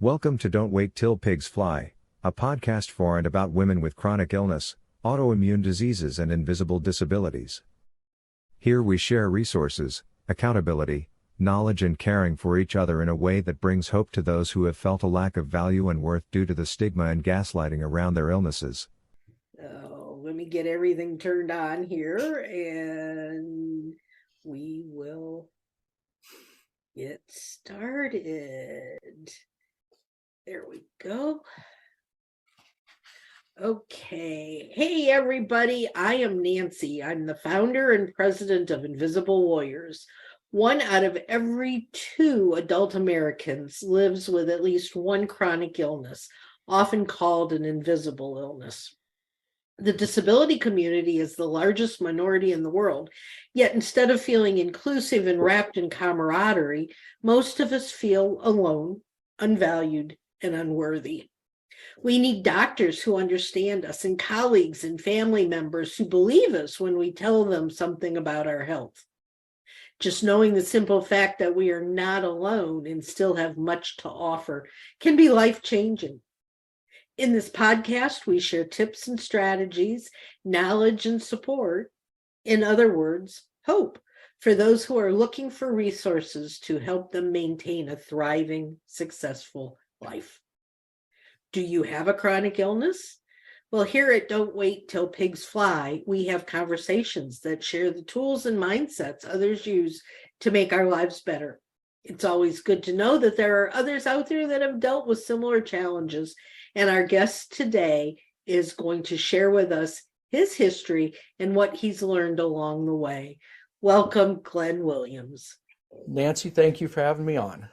Welcome to Don't Wait Till Pigs Fly, a podcast for and about women with chronic illness, autoimmune diseases, and invisible disabilities. Here we share resources, accountability, knowledge, and caring for each other in a way that brings hope to those who have felt a lack of value and worth due to the stigma and gaslighting around their illnesses. Let me get everything turned on here and we will get started. There we go. Okay. Hey, everybody. I am Nancy. I'm the founder and president of Invisible Warriors. 1 out of every 2 adult Americans lives with at least one chronic illness, often called an invisible illness. The disability community is the largest minority in the world, yet instead of feeling inclusive and wrapped in camaraderie, most of us feel alone, unvalued, and unworthy. We need doctors who understand us and colleagues and family members who believe us when we tell them something about our health. Just knowing the simple fact that we are not alone and still have much to offer can be life-changing. In this podcast, we share tips and strategies, knowledge and support. In other words, hope for those who are looking for resources to help them maintain a thriving, successful life. Do you have a chronic illness? Well, here at Don't Wait Till Pigs Fly, we have conversations that share the tools and mindsets others use to make our lives better. It's always good to know that there are others out there that have dealt with similar challenges, and our guest today is going to share with us his history and what he's learned along the way. Welcome, Glen Williams. Nancy, thank you for having me on.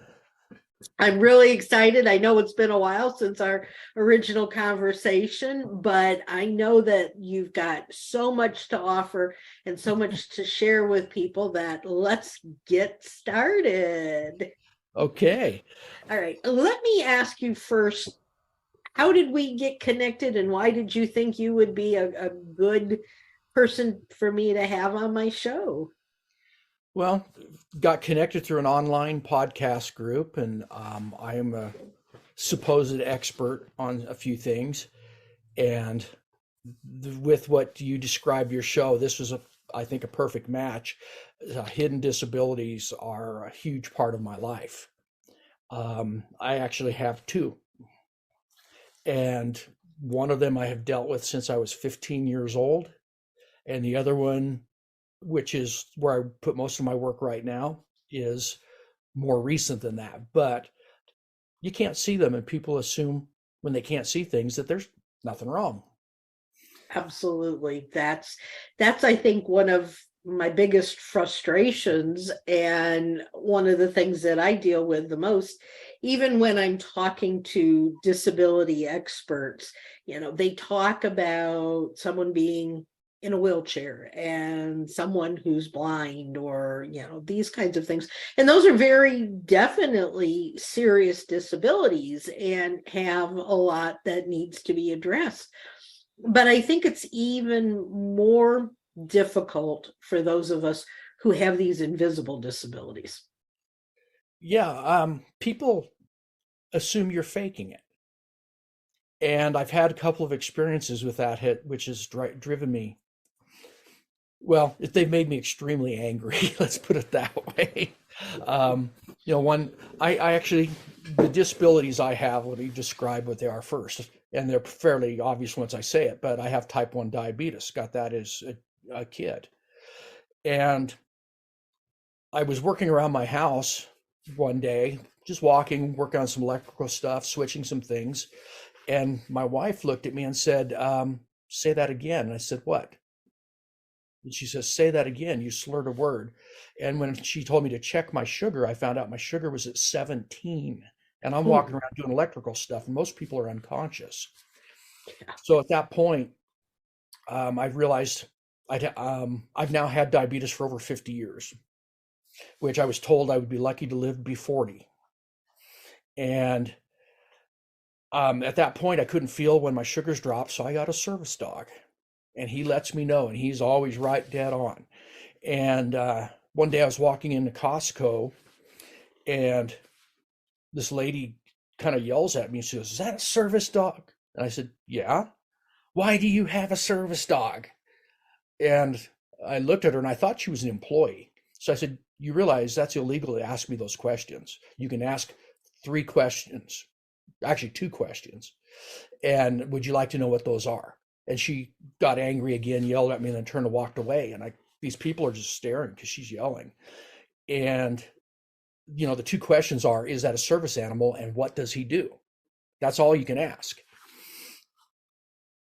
I'm really excited. I know it's been a while since our original conversation, but I know that you've got so much to offer and so much to share with people that let's get started. Okay. All right. Let me ask you first, how did we get connected and why did you think you would be a good person for me to have on my show? Well, got connected through an online podcast group, and I am a supposed expert on a few things. And with what you described your show, this was, I think, a perfect match. Hidden disabilities are a huge part of my life. I actually have 2. And one of them I have dealt with since I was 15 years old. And the other one, which is where I put most of my work right now, is more recent than that. But you can't see them, and people assume when they can't see things that there's nothing wrong. Absolutely. That's I think one of my biggest frustrations and one of the things that I deal with the most, even when I'm talking to disability experts. They talk about someone being in a wheelchair and someone who's blind or, these kinds of things. And those are very definitely serious disabilities and have a lot that needs to be addressed. But I think it's even more difficult for those of us who have these invisible disabilities. Yeah, people assume you're faking it. And I've had a couple of experiences with that, which has driven me. Well, they've made me extremely angry. Let's put it that way. I actually, the disabilities I have, let me describe what they are first. And they're fairly obvious once I say it, but I have type 1 diabetes, got that as a kid. And I was working around my house one day, just walking, working on some electrical stuff, switching some things. And my wife looked at me and said, say that again. And I said, what? And she says, say that again, you slurred a word. And when she told me to check my sugar, I found out my sugar was at 17. And I'm walking around doing electrical stuff, and most people are unconscious. So at that point, I realized I've now had diabetes for over 50 years, which I was told I would be lucky to live to be 40. And at that point, I couldn't feel when my sugars dropped, so I got a service dog. And he lets me know, and he's always right dead on. And one day I was walking into Costco, and this lady kind of yells at me. She goes, "Is that a service dog?" And I said, "Yeah." "Why do you have a service dog?" And I looked at her and I thought she was an employee. So I said, "You realize that's illegal to ask me those questions. You can ask 3 questions, actually 2 questions. And would you like to know what those are?" And she got angry again, yelled at me, and then turned and walked away. And these people are just staring because she's yelling. And, the 2 questions are, is that a service animal? And what does he do? That's all you can ask.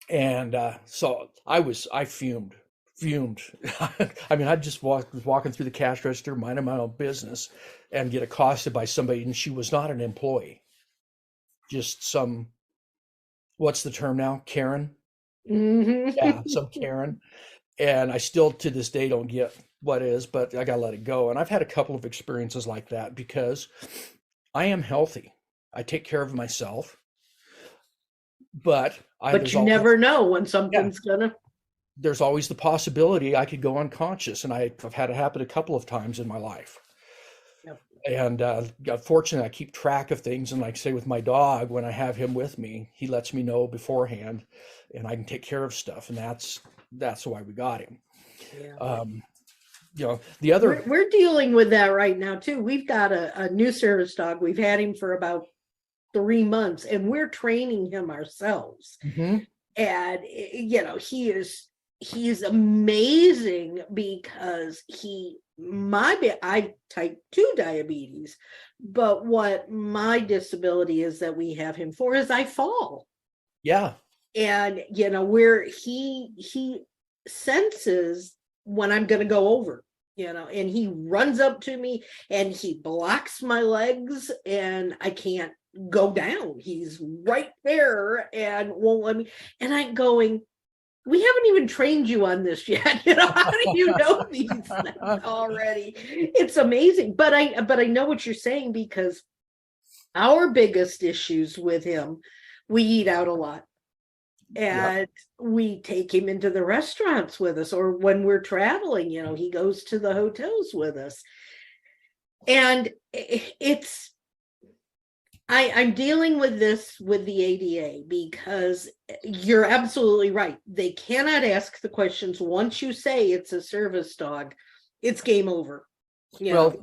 And so I fumed. I mean, I just was walking through the cash register, minding my own business, and get accosted by somebody, and she was not an employee, just some, what's the term now? Karen? Yeah, some Karen. And I still to this day don't get what it is, but I gotta let it go. And I've had a couple of experiences like that because I am healthy. I take care of myself, but But you never know when yeah, something's gonna. there's always the possibility I could go unconscious, and I've had it happen a couple of times in my life. Yep. And fortunately, I keep track of things. And like say with my dog, when I have him with me, he lets me know beforehand, and I can take care of stuff. And that's why we got him. Yeah. The other, we're dealing with that right now too. We've got a new service dog. We've had him for about 3 months, and we're training him ourselves. Mhm. And he's amazing because I type 2 diabetes, but what my disability is that we have him for is I fall. yeah, And where he senses when I'm going to go over, and he runs up to me and he blocks my legs and I can't go down. He's right there and won't let me. And I'm going, we haven't even trained you on this yet. How do you know these things already? It's amazing. But I know what you're saying, because our biggest issues with him, we eat out a lot. And yep. we take him into the restaurants with us, or when we're traveling, he goes to the hotels with us. And I'm dealing with this with the ADA, because you're absolutely right. They cannot ask the questions. Once you say it's a service dog, it's game over. Well,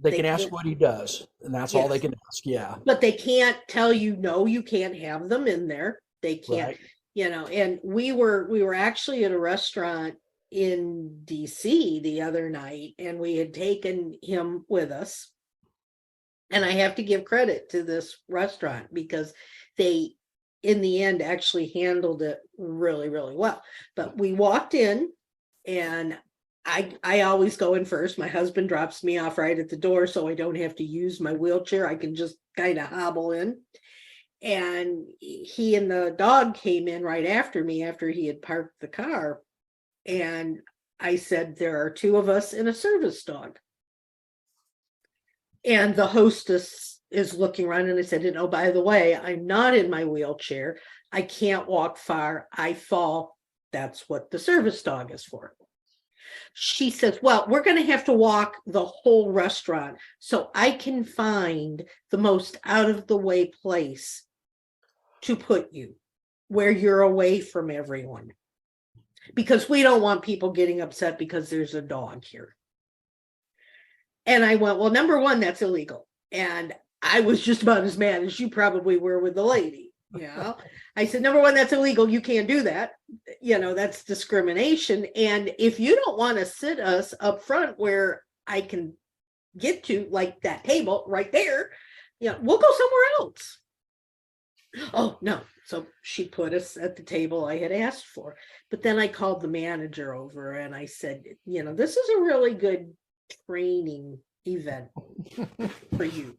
they can ask can't. what he does, and that's all they Yes. can ask. Yeah, But they can't tell you, no, you can't have them in there. They can't. right. And we were actually at a restaurant in DC the other night, and we had taken him with us. And I have to give credit to this restaurant, because they, in the end, actually handled it really, really well. But we walked in, and I always go in first. My husband drops me off right at the door, so I don't have to use my wheelchair. I can just kind of hobble in. And he and the dog came in right after me, after he had parked the car. And I said, there are 2 of us and a service dog. And the hostess is looking around, and I said, and oh, by the way, I'm not in my wheelchair. I can't walk far. I fall. That's what the service dog is for. She says, well, we're going to have to walk the whole restaurant so I can find the most out of the way place to put you, where you're away from everyone, because we don't want people getting upset because there's a dog here. And I went, well, number one, that's illegal. And I was just about as mad as you probably were with the lady. I said, number one, that's illegal. You can't do that. That's discrimination. And if you don't want to sit us up front where I can get to, like that table right there, we'll go somewhere else. Oh, no. So she put us at the table I had asked for. But then I called the manager over and I said, this is a really good training event for you,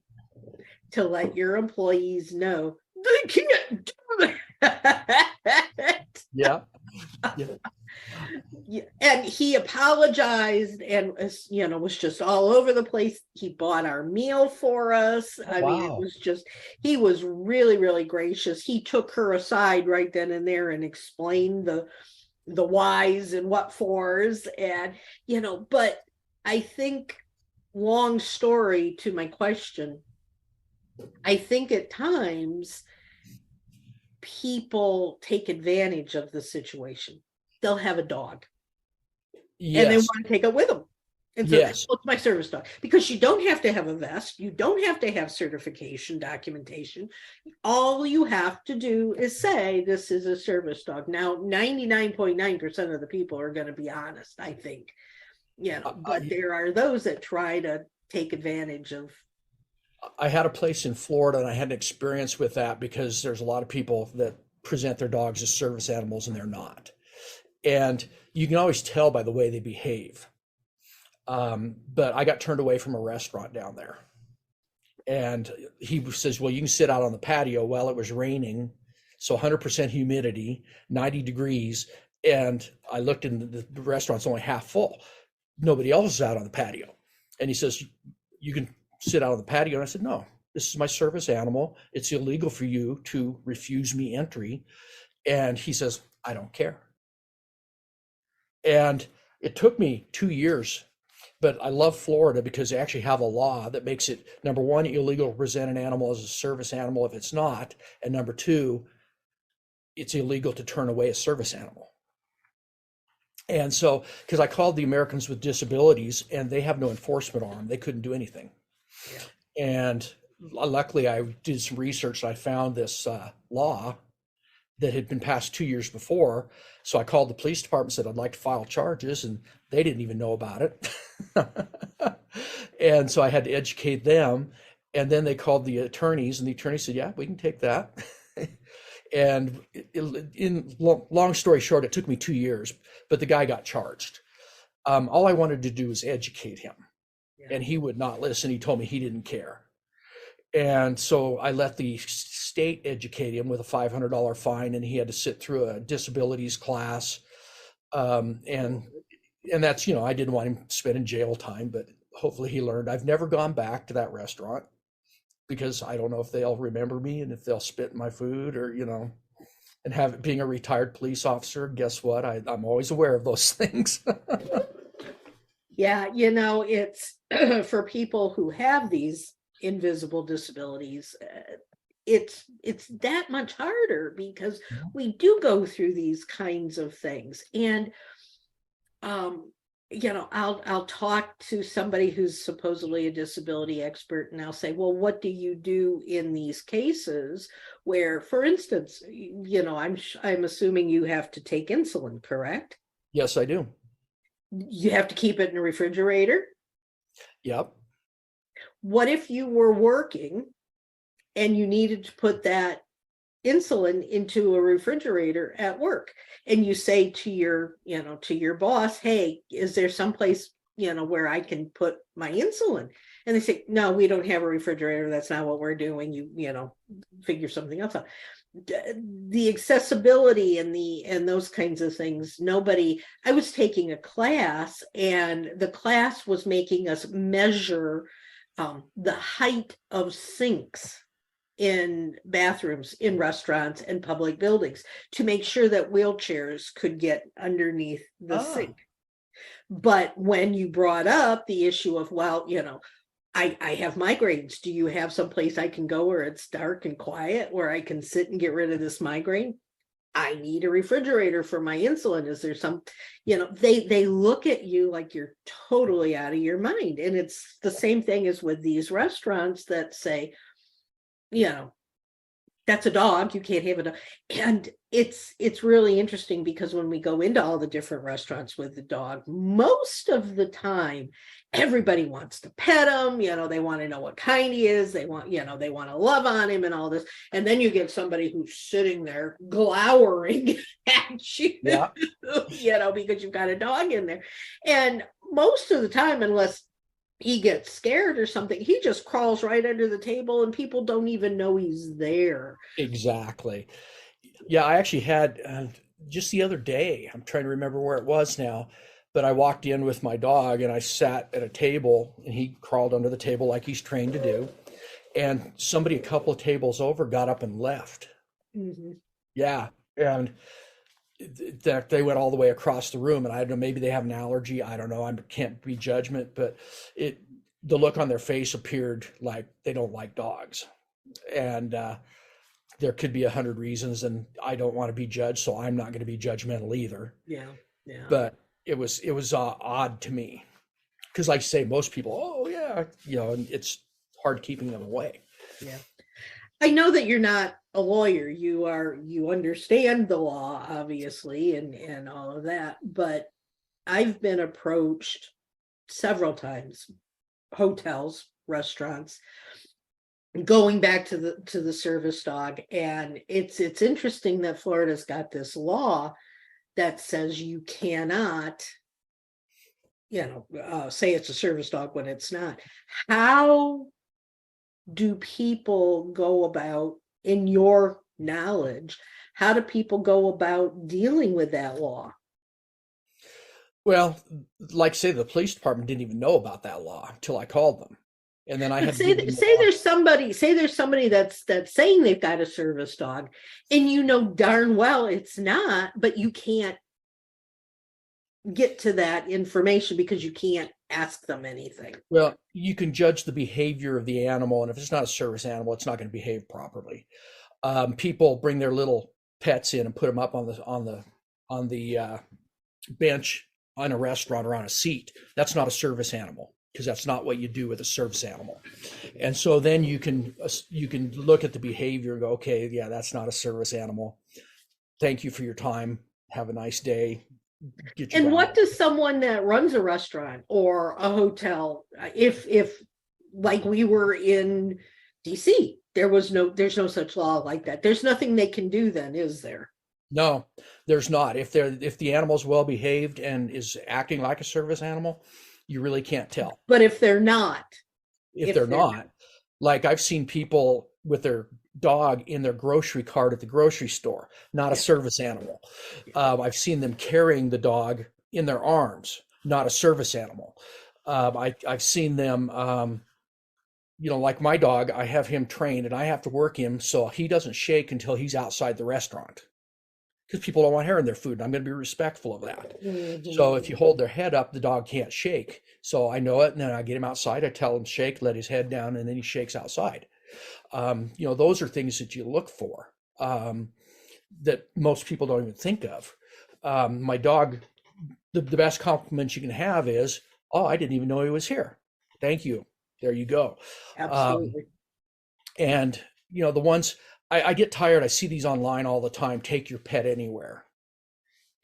to let your employees know they can't do that. Yeah. Yeah. And he apologized and was just all over the place. He bought our meal for us. I mean, it was just, he was really, really gracious. He took her aside right then and there and explained the whys and what fors. And but I think, long story to my question, I think at times people take advantage of the situation. They'll have a dog and they Yes, want to take it with them. And so, yes. what's my service dog? Because you don't have to have a vest, you don't have to have certification documentation. All you have to do is say this is a service dog. Now, 99.9% of the people are going to be honest, I think, but there are those that try to take advantage of. I had a place in Florida and I had an experience with that because there's a lot of people that present their dogs as service animals and they're not. And you can always tell by the way they behave. But I got turned away from a restaurant down there. And he says, well, you can sit out on the patio. Well, it was raining. So 100% humidity, 90 degrees. And I looked in the restaurant's only half full. Nobody else is out on the patio. And he says, you can sit out on the patio. And I said, no, this is my service animal. It's illegal for you to refuse me entry. And he says, I don't care. And it took me 2 years, but I love Florida because they actually have a law that makes it, number one, illegal to present an animal as a service animal if it's not. And number two, it's illegal to turn away a service animal. And so, because I called the Americans with Disabilities and they have no enforcement arm, they couldn't do anything. Yeah. And luckily, I did some research and I found this law that had been passed 2 years before. So I called the police department and said, I'd like to file charges. And they didn't even know about it. And so I had to educate them. And then they called the attorneys and the attorney said, yeah, we can take that. And long story short, it took me 2 years, but the guy got charged. All I wanted to do was educate him. Yeah. And he would not listen. He told me he didn't care. And so I let the state educate him with a $500 fine, and he had to sit through a disabilities class. And that's, I didn't want him spending jail time, but hopefully he learned. I've never gone back to that restaurant because I don't know if they'll remember me and if they'll spit in my food or, and being a retired police officer, guess what? I'm always aware of those things. Yeah. It's for people who have these invisible disabilities, it's that much harder because we do go through these kinds of things. And I'll talk to somebody who's supposedly a disability expert and I'll say, well, what do you do in these cases where, for instance, I'm assuming you have to take insulin, correct? Yes, I do. You have to keep it in a refrigerator? Yep. What if you were working and you needed to put that insulin into a refrigerator at work and you say to your boss, hey, is there someplace, where I can put my insulin? And they say, no, we don't have a refrigerator. That's not what we're doing. You figure something else out. The accessibility and those kinds of things. I was taking a class and the class was making us measure the height of sinks in bathrooms, in restaurants and public buildings to make sure that wheelchairs could get underneath the sink. But when you brought up the issue of, well, I have migraines. Do you have someplace I can go where it's dark and quiet, where I can sit and get rid of this migraine? I need a refrigerator for my insulin. Is there some, they look at you like you're totally out of your mind. And it's the same thing as with these restaurants that say, that's a dog, you can't have a dog. And it's really interesting because when we go into all the different restaurants with the dog, most of the time, everybody wants to pet him, they want to know what kind he is, they want to love on him and all this. And then you get somebody who's sitting there glowering at you, yeah. Because you've got a dog in there. And most of the time, unless he gets scared or something, he just crawls right under the table and people don't even know he's there. Exactly. Yeah, I actually had just the other day, I'm trying to remember where it was now, but I walked in with my dog and I sat at a table and he crawled under the table like he's trained to do. And somebody a couple of tables over got up and left. Mm-hmm. Yeah. And that they went all the way across the room, and I don't know, maybe they have an allergy. I don't know. I can't be judgment, but the look on their face appeared like they don't like dogs. And there could be 100 reasons, and I don't want to be judged, so I'm not going to be judgmental either. Yeah. Yeah. But it was odd to me because, like I say, most people, oh yeah, and it's hard keeping them away. Yeah. I know that you're not a lawyer. You understand the law, obviously, and all of that. But I've been approached several times, hotels, restaurants, going back to the service dog. And it's interesting that Florida's got this law that says you cannot, say it's a service dog when it's not. How do people go about, in your knowledge, how do people go about dealing with that law? Well, like say the police department didn't even know about that law until I called them. And then I had say there's somebody that's saying they've got a service dog, and darn well it's not, but you can't get to that information because you can't ask them anything. Well, you can judge the behavior of the animal, and if it's not a service animal, it's not going to behave properly. People bring their little pets in and put them up on the bench on a restaurant or on a seat. That's not a service animal, because that's not what you do with a service animal. And so then you can look at the behavior and go, okay, yeah, that's not a service animal. Thank you for your time. Have a nice day. And what does someone that runs a restaurant or a hotel, if like we were in DC, there's no such law like that. There's nothing they can do then, is there? No, there's not. If the animal's well behaved and is acting like a service animal, you really can't tell. But if they're not, like I've seen people with their dog in their grocery cart at the grocery store, not a service animal. I've seen them carrying the dog in their arms, not a service animal. I've seen them, like my dog, I have him trained and I have to work him so he doesn't shake until he's outside the restaurant, because people don't want hair in their food, and I'm going to be respectful of that. Mm-hmm. So if you hold their head up, the dog can't shake. So I know it, and then I get him outside. I tell him shake, let his head down, and then he shakes outside. Those are things that you look for that most people don't even think of. My dog, the best compliment you can have is, oh, I didn't even know he was here. Thank you. There you go. Absolutely. And, the ones, I get tired. I see these online all the time. Take your pet anywhere.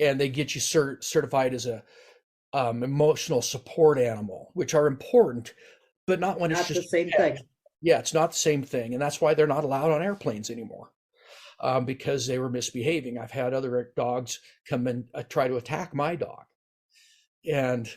And they get you certified as a emotional support animal, which are important, but not when it's just the same thing. Yeah, it's not the same thing. And that's why they're not allowed on airplanes anymore, because they were misbehaving. I've had other dogs come and try to attack my dog. And,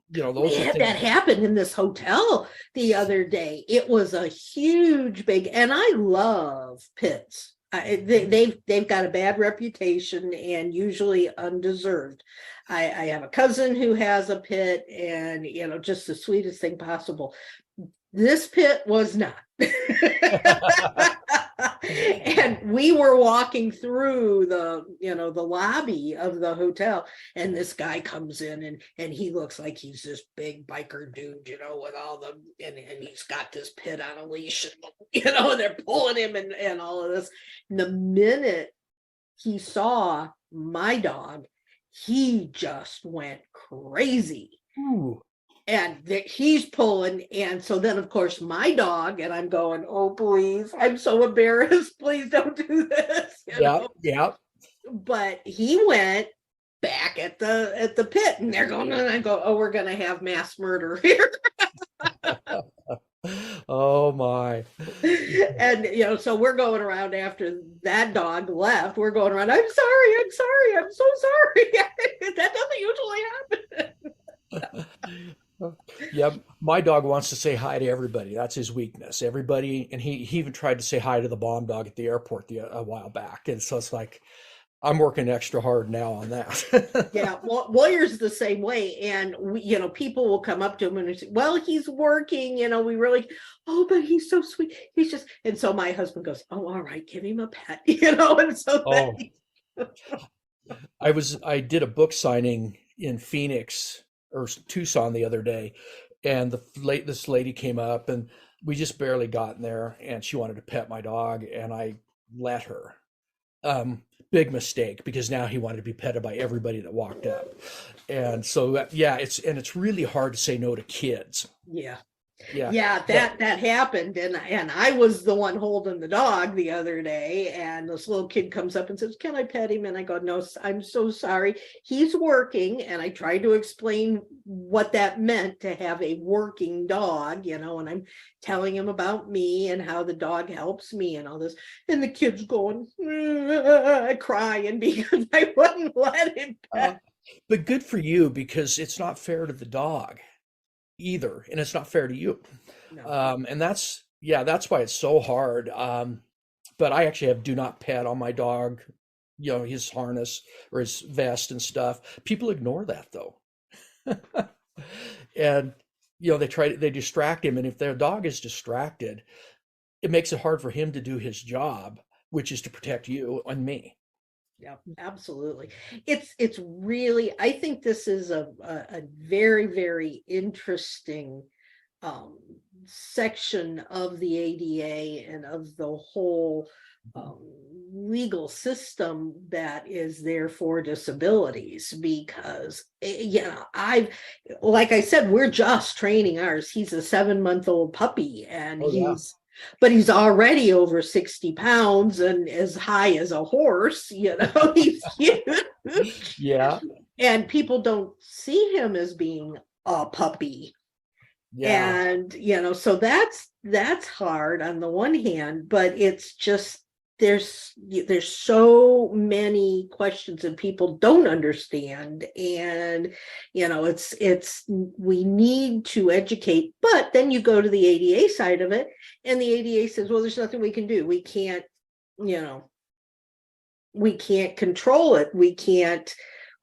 those we had that happen in this hotel the other day. It was a huge, big, and I love pits. They've got a bad reputation and usually undeserved. I have a cousin who has a pit, and just the sweetest thing possible. This pit was not. And we were walking through the lobby of the hotel, and this guy comes in and he looks like he's this big biker dude, with all and he's got this pit on a leash, and they're pulling him and all of this. And the minute he saw my dog, he just went crazy. Ooh. And he's pulling, and so then of course my dog, and I'm going, oh please, I'm so embarrassed, please don't do this. Yeah. But he went back at the pit, and they're going, and I go, oh, we're gonna have mass murder here. Oh my. And so we're going around after that dog left. We're going around, I'm so sorry. That doesn't usually happen. Yeah, my dog wants to say hi to everybody. That's his weakness. Everybody, and he even tried to say hi to the bomb dog at the airport a while back. And so it's like, I'm working extra hard now on that. Yeah, well, lawyers the same way, and people will come up to him and say, "Well, he's working, we really, oh, but he's so sweet. He's just," and so my husband goes, "Oh, all right, give him a pet," and so. I did a book signing in Phoenix or Tucson the other day, And this lady came up, and we just barely got in there, and she wanted to pet my dog, and I let her. Big mistake, because now he wanted to be petted by everybody that walked up. And so, yeah, it's really hard to say no to kids. Yeah. Yeah. Yeah, that happened, and I was the one holding the dog the other day, and this little kid comes up and says, "Can I pet him?" And I go, "No, I'm so sorry. He's working." And I tried to explain what that meant to have a working dog, and I'm telling him about me and how the dog helps me and all this. And the kid's going, crying because I wouldn't let him pet. But good for you, because it's not fair to the dog either, and it's not fair to you. No. And that's why it's so hard. But I actually have do not pet on my dog, his harness or his vest and stuff. People ignore that though. And they distract him, and if their dog is distracted, it makes it hard for him to do his job, which is to protect you and me. Yeah, absolutely. It's really, I think this is a very, very interesting section of the ADA and of the whole legal system that is there for disabilities, because like I said, we're just training ours. He's a 7-month-old puppy, and but he's already over 60 pounds and as high as a horse, he's huge. Yeah. And people don't see him as being a puppy. Yeah. And, so that's hard on the one hand, but it's just, there's so many questions that people don't understand, and we need to educate. But then you go to the ADA side of it, and the ADA says, well, there's nothing we can do. We can't control it. We can't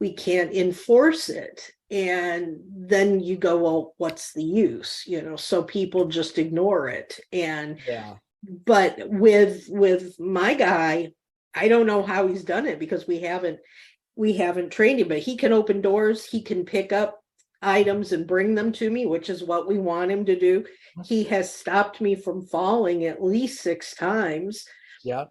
enforce it. And then you go, well, what's the use? So people just ignore it. And but with my guy, I don't know how he's done it, because we haven't trained him, but he can open doors. He can pick up items and bring them to me, which is what we want him to do. He has stopped me from falling at least 6 times. Yeah.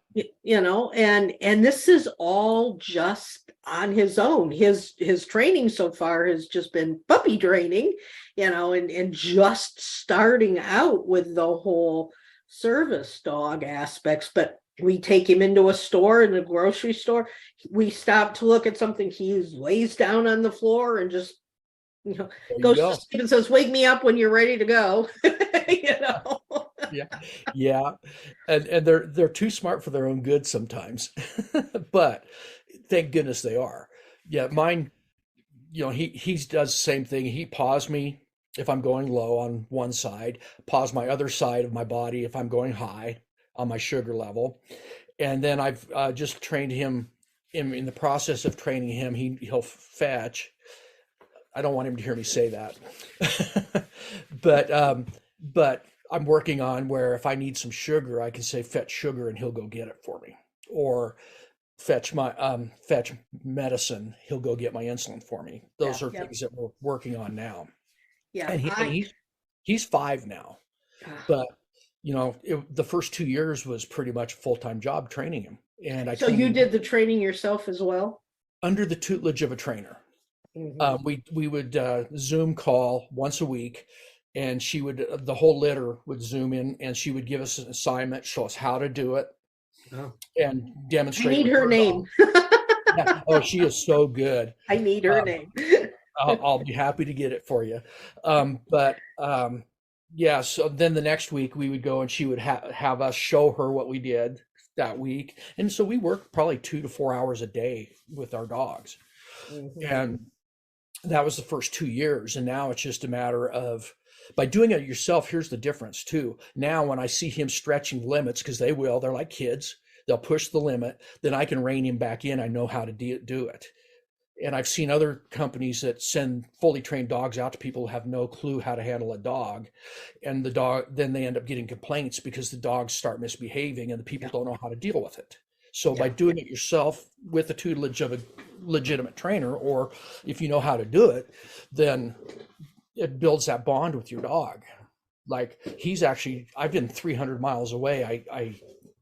And this is all just on his own. His training so far has just been puppy training, and just starting out with the whole service dog aspects. But we take him into a store, in a grocery store, we stop to look at something, he lays down on the floor and just goes to sleep and says, "Wake me up when you're ready to go." Yeah. And they're too smart for their own good sometimes. But thank goodness they are. Yeah, mine, he does the same thing. He paws me if I'm going low on one side, paws my other side of my body if I'm going high on my sugar level. And then I've just trained him, in the process of training him, he'll fetch. I don't want him to hear me say that. But I'm working on where if I need some sugar, I can say fetch sugar and he'll go get it for me, or fetch medicine, he'll go get my insulin for me. Those are things that we're working on now. Yeah, and he's 5 now, but the first 2 years was pretty much a full-time job training him. And so you did the training yourself as well, under the tutelage of a trainer. Mm-hmm. We would Zoom call once a week, and the whole litter would Zoom in, and she would give us an assignment, show us how to do it, and demonstrate. I need her name. Oh, she is so good. I need her name. I'll be happy to get it for you. So then the next week we would go, and she would have us show her what we did that week. And so we worked probably 2 to 4 hours a day with our dogs. Mm-hmm. And that was the first 2 years. And now it's just a matter of, by doing it yourself, here's the difference too. Now, when I see him stretching limits, because they're like kids, they'll push the limit, then I can rein him back in. I know how to do it. And I've seen other companies that send fully trained dogs out to people who have no clue how to handle a dog. And then they end up getting complaints because the dogs start misbehaving and the people don't know how to deal with it. So by doing it yourself with the tutelage of a legitimate trainer, or if you know how to do it, then it builds that bond with your dog. Like I've been 300 miles away. I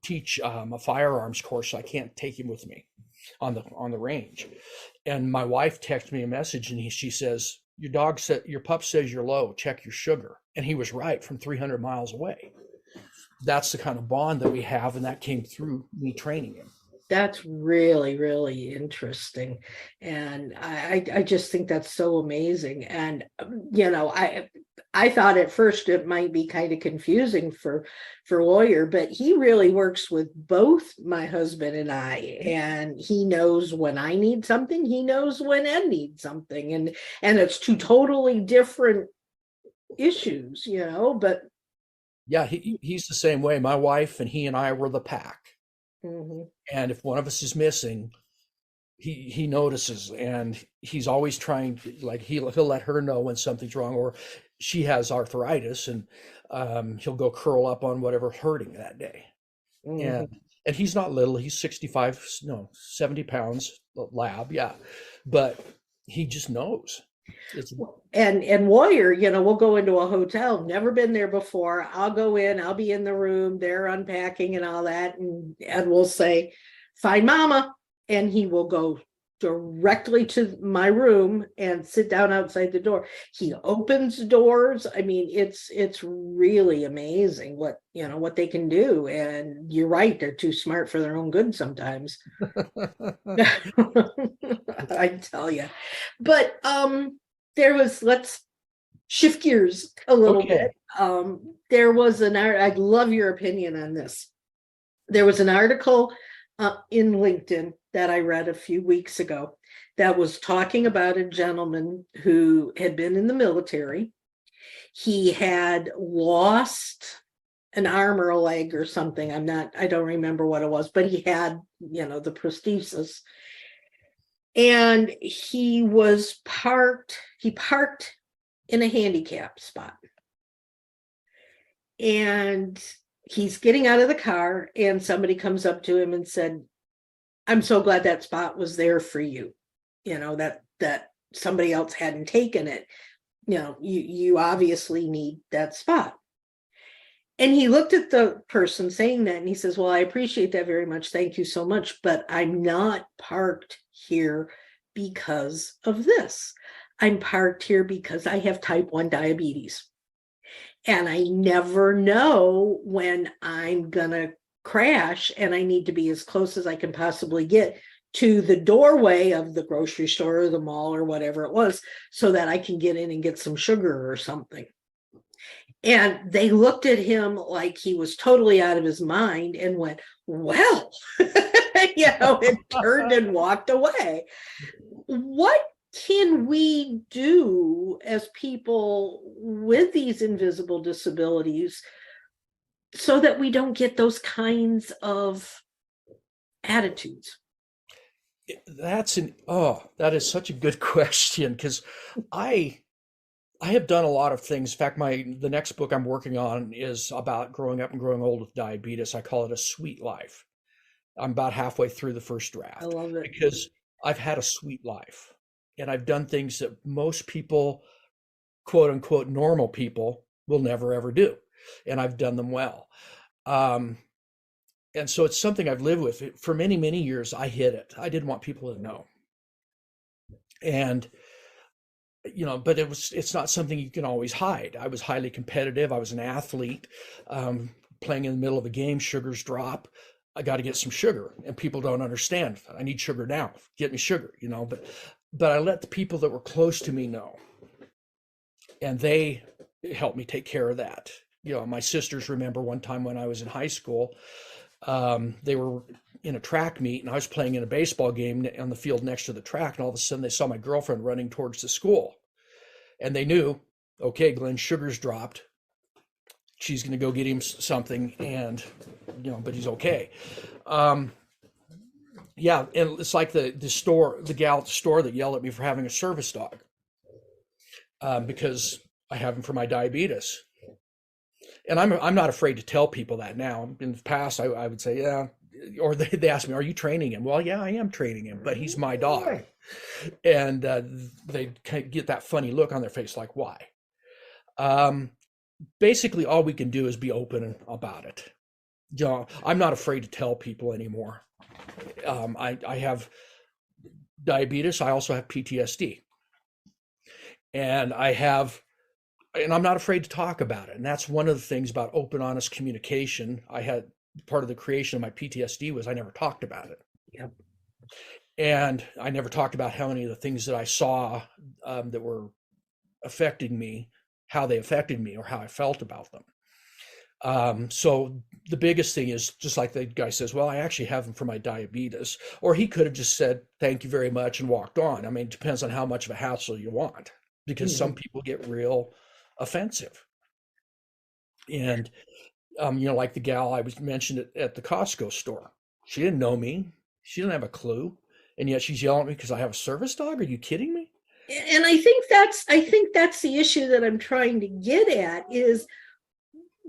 teach a firearms course. So I can't take him with me on the range. And my wife texted me a message, and she says, your pup says you're low, check your sugar. And he was right, from 300 miles away. That's the kind of bond that we have. And that came through me training him. That's really, really interesting. And I just think that's so amazing. And, I thought at first it might be kind of confusing for Lawyer, but he really works with both my husband and I, and he knows when I need something, he knows when Ed needs something, and it's two totally different issues, but yeah, he's the same way. My wife and he and I were the pack. Mm-hmm. And if one of us is missing, he notices, and he's always trying to, like, he'll let her know when something's wrong, or she has arthritis, and he'll go curl up on whatever hurting that day. Mm-hmm. And he's not little. He's 70 pounds, lab. Yeah. But he just knows. And Warrior, we'll go into a hotel, never been there before. I'll go in, I'll be in the room, they're unpacking and all that. And we'll say, find mama. And he will go directly to my room and sit down outside the door. He opens doors. I mean, it's really amazing what they can do. And you're right, they're too smart for their own good sometimes. I tell you. But let's shift gears a little bit. There was I'd love your opinion on this. There was an article in LinkedIn that I read a few weeks ago that was talking about a gentleman who had been in the military. He had lost an arm or a leg or something. I don't remember what it was, but he had, the prosthesis. And he parked in a handicap spot. And he's getting out of the car, and somebody comes up to him and said, I'm so glad that spot was there for you. That somebody else hadn't taken it. You obviously need that spot. And he looked at the person saying that, and he says, well, I appreciate that very much. Thank you so much. But I'm not parked here because of this. I'm parked here because I have type 1 diabetes. And I never know when I'm going to crash, and I need to be as close as I can possibly get to the doorway of the grocery store or the mall or whatever it was, so that I can get in and get some sugar or something. And they looked at him like he was totally out of his mind and went, well, and turned and walked away. What can we do as people with these invisible disabilities so that we don't get those kinds of attitudes? That is such a good question, because I have done a lot of things. In fact, the next book I'm working on is about growing up and growing old with diabetes. I call it A Sweet Life. I'm about halfway through the first draft. I love it. Because I've had a sweet life, and I've done things that most people, quote unquote, normal people, will never, ever do. And I've done them well. And so it's something I've lived with. For many, many years, I hid it. I didn't want people to know. And, but it's not something you can always hide. I was highly competitive. I was an athlete, playing in the middle of a game, sugars drop. I got to get some sugar, and people don't understand. I need sugar now. Get me sugar, but I let the people that were close to me know, and they helped me take care of that. My sisters remember one time when I was in high school, they were in a track meet, and I was playing in a baseball game on the field next to the track, and all of a sudden they saw my girlfriend running towards the school, and they knew, okay, Glenn, sugar's dropped. She's going to go get him something, and but he's okay. And it's like the gal at the store that yelled at me for having a service dog, because I have him for my diabetes. And I'm not afraid to tell people that now. In the past, I would say, yeah, or they ask me, are you training him? Well, yeah, I am training him, but he's my dog. And they kind of get that funny look on their face, like, why? Um, Basically, all we can do is be open about it. I'm not afraid to tell people anymore. I have diabetes. I also have PTSD, and I'm not afraid to talk about it. And that's one of the things about open, honest communication. I had part of the creation of my PTSD was I never talked about it. Yep. And I never talked about how many of the things that I saw that were affecting me, how they affected me, or how I felt about them. So the biggest thing is just like the guy says, well, I actually have them for my diabetes. Or he could have just said, thank you very much, and walked on. I mean, it depends on how much of a hassle you want, because some people get real offensive. And, like the gal I was mentioned at the Costco store, she didn't know me. She didn't have a clue. And yet she's yelling at me because I have a service dog. Are you kidding me? And I think that's the issue that I'm trying to get at is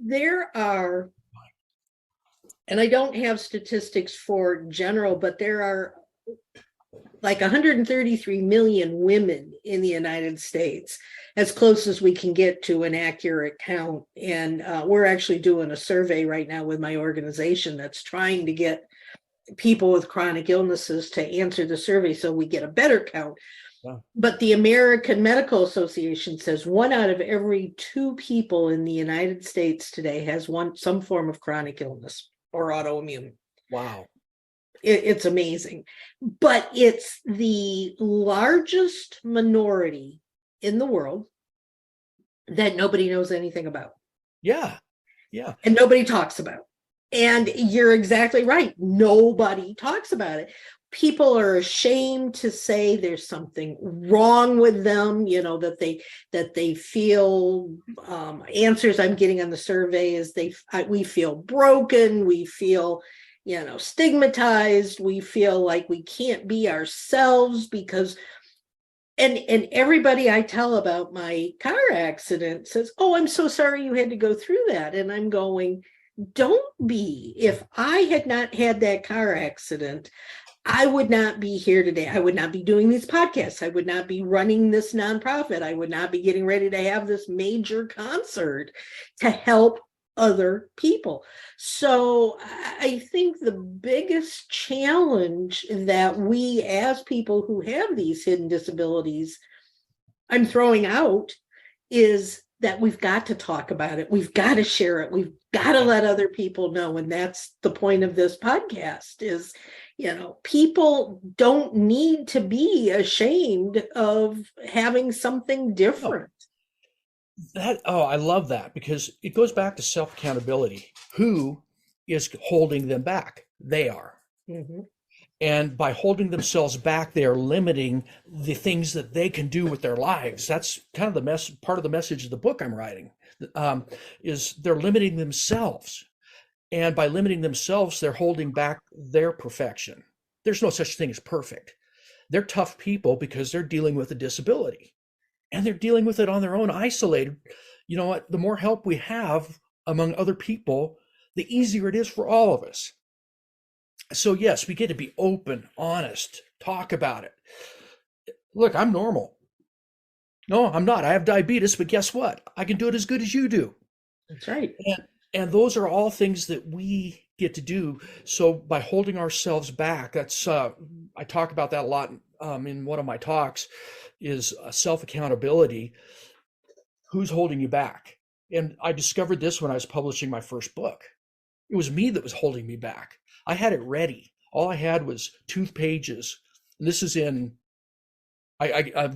there are, and I don't have statistics for general, but there are like 133 million women in the United States, as close as we can get to an accurate count. And we're actually doing a survey right now with my organization that's trying to get people with chronic illnesses to answer the survey so we get a better count. Wow. But the American Medical Association says 1 out of every 2 people in the United States today has some form of chronic illness or autoimmune. Wow. It's amazing. But it's the largest minority in the world that nobody knows anything about. Yeah. Yeah. And nobody talks about. And you're exactly right. Nobody talks about it. People are ashamed to say there's something wrong with them, that they feel answers I'm getting on the survey is we feel broken, we feel stigmatized, we feel like we can't be ourselves because and everybody I tell about my car accident says, oh, I'm so sorry you had to go through that. And I'm going, don't be. If I had not had that car accident, I would not be here today. I would not be doing these podcasts. I would not be running this nonprofit. I would not be getting ready to have this major concert to help other people. So I think the biggest challenge that we as people who have these hidden disabilities, I'm throwing out is that we've got to talk about it. We've got to share it. We've got to let other people know. And that's the point of this podcast is, people don't need to be ashamed of having something different. I love that because it goes back to self-accountability. Who is holding them back? They are. Mm-hmm. And by holding themselves back, they are limiting the things that they can do with their lives. That's kind of part of the message of the book I'm writing, is they're limiting themselves. And by limiting themselves, they're holding back their perfection. There's no such thing as perfect. They're tough people because they're dealing with a disability. And they're dealing with it on their own, isolated. You know what? The more help we have among other people, the easier it is for all of us. So yes, we get to be open, honest, talk about it. Look, I'm normal. No, I'm not. I have diabetes, but guess what? I can do it as good as you do. That's right. And those are all things that we get to do. So by holding ourselves back, that's I talk about that a lot in one of my talks, is self-accountability. Who's holding you back? And I discovered this when I was publishing my first book. It was me that was holding me back. I had it ready. All I had was 2 pages. And this is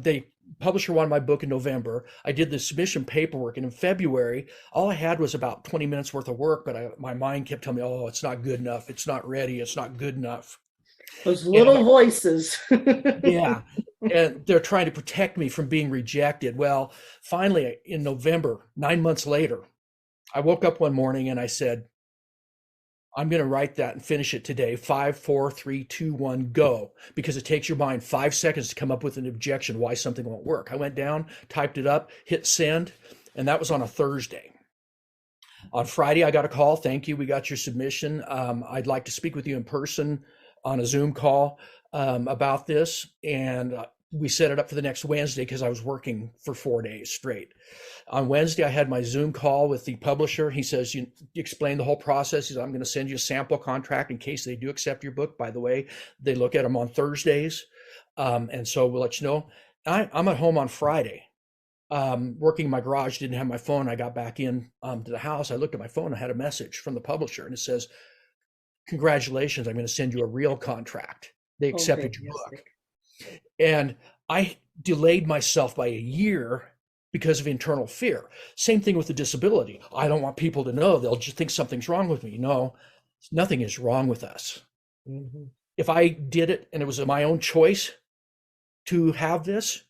they publisher wanted my book in November. I did the submission paperwork, and in February, all I had was about 20 minutes worth of work, but my mind kept telling me, oh, it's not good enough. It's not ready. It's not good enough. Those little voices. Yeah. And they're trying to protect me from being rejected. Well, finally, in November, 9 months later, I woke up one morning and I said, I'm going to write that and finish it today. 5, 4, 3, 2, 1, go. Because it takes your mind 5 seconds to come up with an objection why something won't work. I went down, typed it up, hit send, and that was on a Thursday. On Friday, I got a call. Thank you. We got your submission. I'd like to speak with you in person on a Zoom call about this. And we set it up for the next Wednesday because I was working for 4 days straight. On Wednesday, I had my Zoom call with the publisher. He says, you explain the whole process. He says, I'm going to send you a sample contract in case they do accept your book. By the way, they look at them on Thursdays. And so we'll let you know. I'm at home on Friday, working in my garage, didn't have my phone. I got back in to the house. I looked at my phone. I had a message from the publisher, and it says, congratulations, I'm going to send you a real contract. They accepted your book. And I delayed myself by a year because of internal fear. Same thing with the disability. I don't want people to know. They'll just think something's wrong with me. No, nothing is wrong with us. Mm-hmm. If I did it and it was my own choice to have this,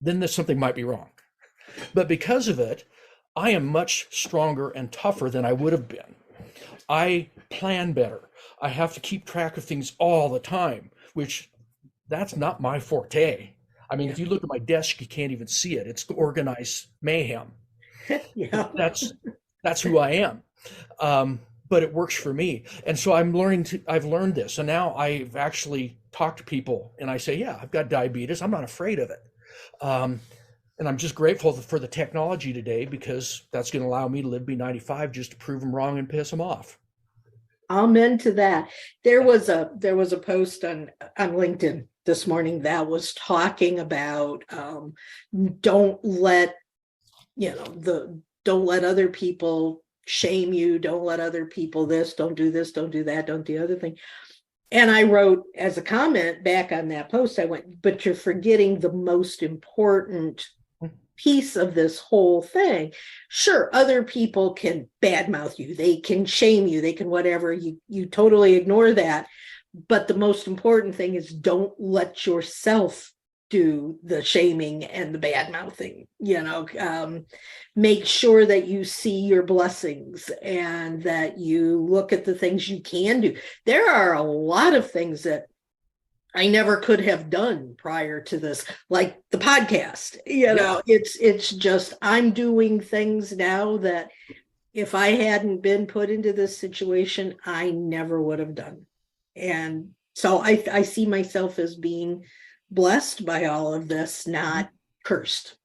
then there's something might be wrong. But because of it, I am much stronger and tougher than I would have been. I plan better. I have to keep track of things all the time, which that's not my forte. I mean, if you look at my desk, you can't even see it. It's organized mayhem. Yeah. That's who I am. But it works for me. And so I've learned this. And now I've actually talked to people and I say, yeah, I've got diabetes. I'm not afraid of it. And I'm just grateful for the technology today, because that's going to allow me to live be 95 just to prove them wrong and piss them off. Amen to that. There was a post on LinkedIn this morning that was talking about don't let other people shame you. Don't let other people this, don't do that, don't do the other thing. And I wrote as a comment back on that post, I went, but you're forgetting the most important piece of this whole thing. Sure, other people can badmouth you, they can shame you, they can whatever, you totally ignore that. But the most important thing is don't let yourself do the shaming and the badmouthing. Make sure that you see your blessings and that you look at the things you can do. There are a lot of things that I never could have done prior to this, like the podcast. It's just, I'm doing things now that if I hadn't been put into this situation, I never would have done. And so I see myself as being blessed by all of this, not cursed.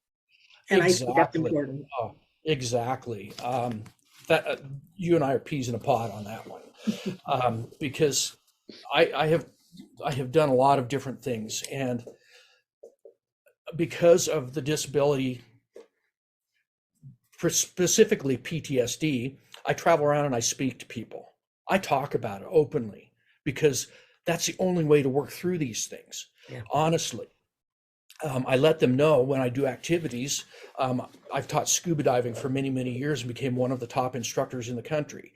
And exactly. I think that's important. Oh, exactly. That you and I are peas in a pod on that one, because I have done a lot of different things, and because of the disability, specifically PTSD, I travel around and I speak to people. I talk about it openly because that's the only way to work through these things. Yeah. Honestly, I let them know when I do activities. I've taught scuba diving for many, many years and became one of the top instructors in the country,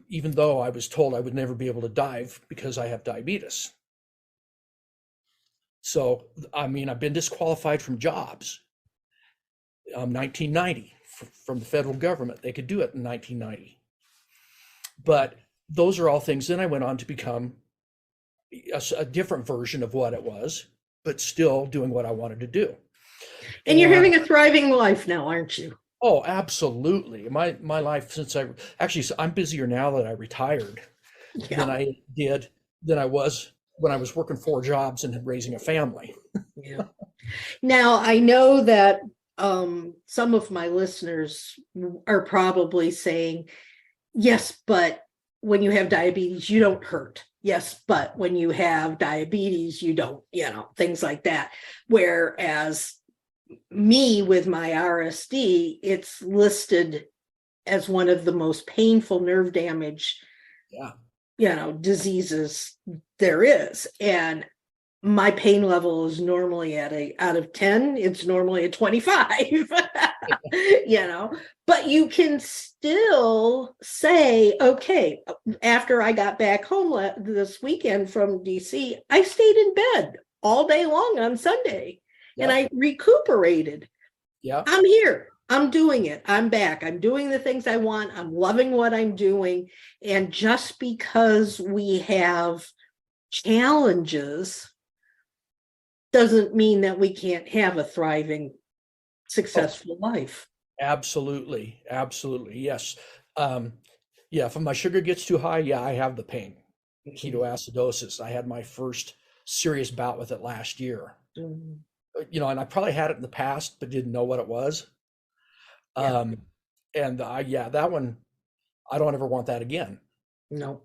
even though I was told I would never be able to dive because I have diabetes. So, I mean, I've been disqualified from jobs. 1990 from the federal government. They could do it in 1990. But those are all things. Then I went on to become a different version of what it was, but still doing what I wanted to do. And you're having a thriving life now, aren't you? Oh, absolutely. My life I'm busier now that I retired than I was when I was working 4 jobs and raising a family. Yeah. Now, I know that some of my listeners are probably saying, yes, but when you have diabetes, you don't hurt. Yes, but when you have diabetes, you don't, things like that. Whereas me with my RSD, it's listed as one of the most painful nerve damage, diseases there is. And my pain level is normally out of 10, it's normally a 25, but you can still say, okay, after I got back home this weekend from DC, I stayed in bed all day long on Sunday and I recuperated. Yeah, I'm here. I'm doing it. I'm back. I'm doing the things I want. I'm loving what I'm doing. And just because we have challenges doesn't mean that we can't have a thriving, successful life. Absolutely. Yes. If my sugar gets too high, I have the pain. Ketoacidosis. I had my first serious bout with it last year. Mhm. And I probably had it in the past, but didn't know what it was. Yeah. And that one, I don't ever want that again. No.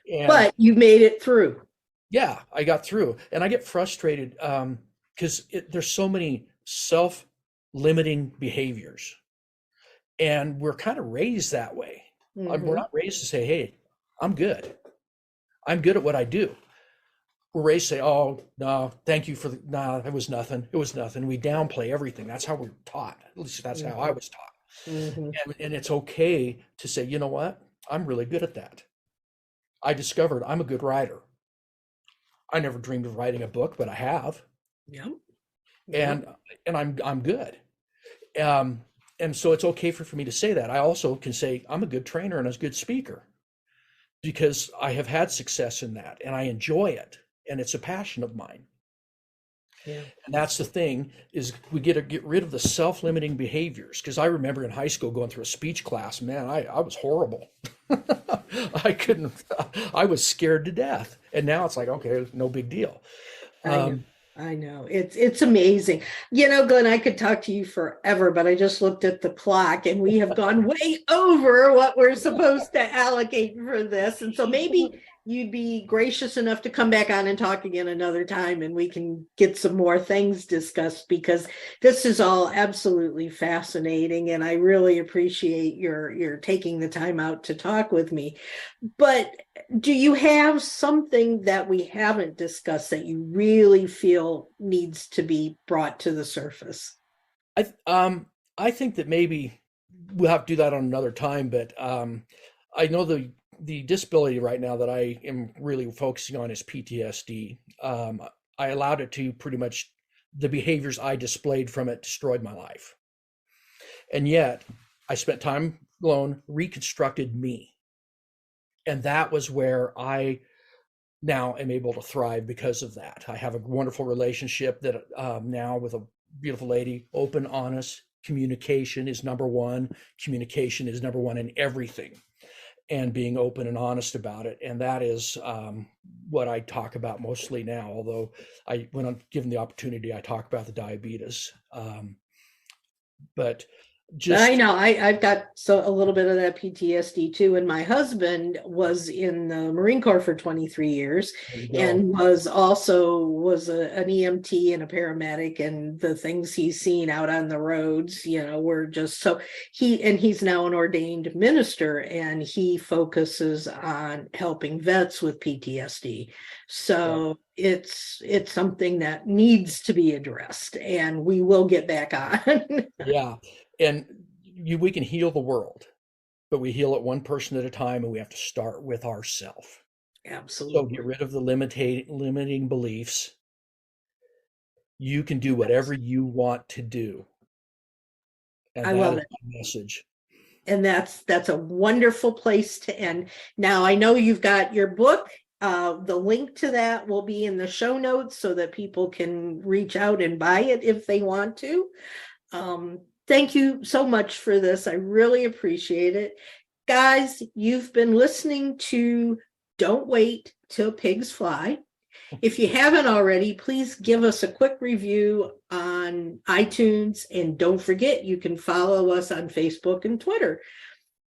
And But you made it through. yeah, I got through, and I get frustrated because there's so many self-limiting behaviors, and we're kind of raised that way. We're Hmm. not raised to say, "Hey, I'm good. I'm good at what I do." We're raised to say, "Oh, no, thank you for the no, it was nothing. It was nothing." We downplay everything. That's how we're taught. At least that's how I Hmm. was taught. Hmm. And it's okay to say, "You know what? I'm really good at that. I discovered I'm a good writer. I never dreamed of writing a book, but I have, Yep. Yep. and I'm good." Um, and so it's okay for me to say that. I also can say I'm a good trainer and a good speaker because I have had success in that and I enjoy it, and it's a passion of mine. Yeah. And that's the thing, is we get rid of the self-limiting behaviors. Because I remember in high school going through a speech class, man, I was horrible. I couldn't, I was scared to death. And now it's like, okay, no big deal. I know. Um, I know. It's amazing. Glenn, I could talk to you forever, but I just looked at the clock and we have gone way over what we're supposed to allocate for this. And so maybe you'd be gracious enough to come back on and talk again another time and we can get some more things discussed, because this is all absolutely fascinating and I really appreciate your taking the time out to talk with me. But do you have something that we haven't discussed that you really feel needs to be brought to the surface? I think that maybe we'll have to do that on another time, but I know the disability right now that I am really focusing on is PTSD. I allowed it to pretty much the behaviors I displayed from it destroyed my life. And yet I spent time alone, reconstructed me. And that was where I now am able to thrive because of that. I have a wonderful relationship that now with a beautiful lady, open, honest. Communication is number one. Communication is number one in everything, and being open and honest about it. And that is what I talk about mostly now. Although when I'm given the opportunity, I talk about the diabetes. But I just know I've got a little bit of that PTSD too. And my husband was in the Marine Corps for 23 years there you go. and was an EMT and a paramedic, and the things he's seen out on the roads, were just so he's now an ordained minister and he focuses on helping vets with PTSD. Yeah. So it's something that needs to be addressed and we will get back on. Yeah. And we can heal the world, but we heal it one person at a time, and we have to start with ourselves. So get Absolutely. rid of the limiting beliefs. You can do whatever you want to do. And I that love is it. my message. And that's a wonderful place to end. Now, I know you've got your book. The link to that will be in the show notes so that people can reach out and buy it if they want to. Thank you so much for this. I really appreciate it. Guys, you've been listening to Don't Wait Till Pigs Fly. If you haven't already, please give us a quick review on iTunes. And don't forget, you can follow us on Facebook and Twitter.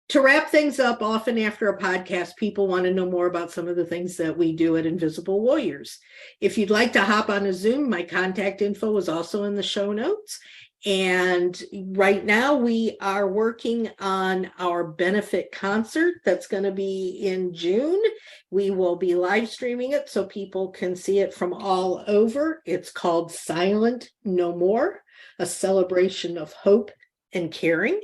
To wrap things up, often after a podcast, people want to know more about some of the things that we do at Invisible Warriors. If you'd like to hop on a Zoom, my contact info is also in the show notes. And right now we are working on our benefit concert that's going to be in June. We will be live streaming it so people can see it from all over. It's called Silent No More, a celebration of hope and caring.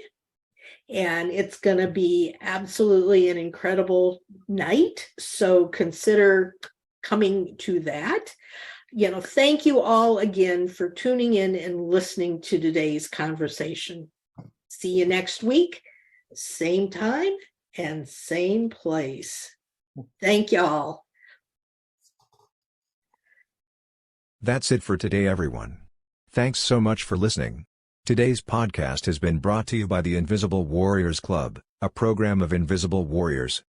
And it's going to be absolutely an incredible night. So consider coming to that. Thank you all again for tuning in and listening to today's conversation. See you next week, same time and same place. Thank y'all. That's it for today, everyone. Thanks so much for listening. Today's podcast has been brought to you by the Invisible Warriors Club, a program of Invisible Warriors.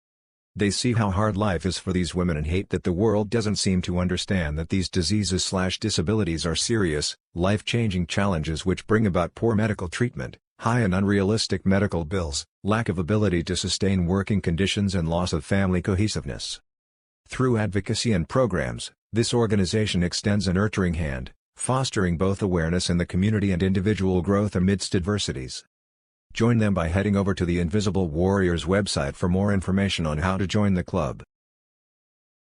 They see how hard life is for these women and hate that the world doesn't seem to understand that these diseases/disabilities are serious, life-changing challenges which bring about poor medical treatment, high and unrealistic medical bills, lack of ability to sustain working conditions and loss of family cohesiveness. Through advocacy and programs, this organization extends a nurturing hand, fostering both awareness in the community and individual growth amidst adversities. Join them by heading over to the Invisible Warriors website for more information on how to join the club.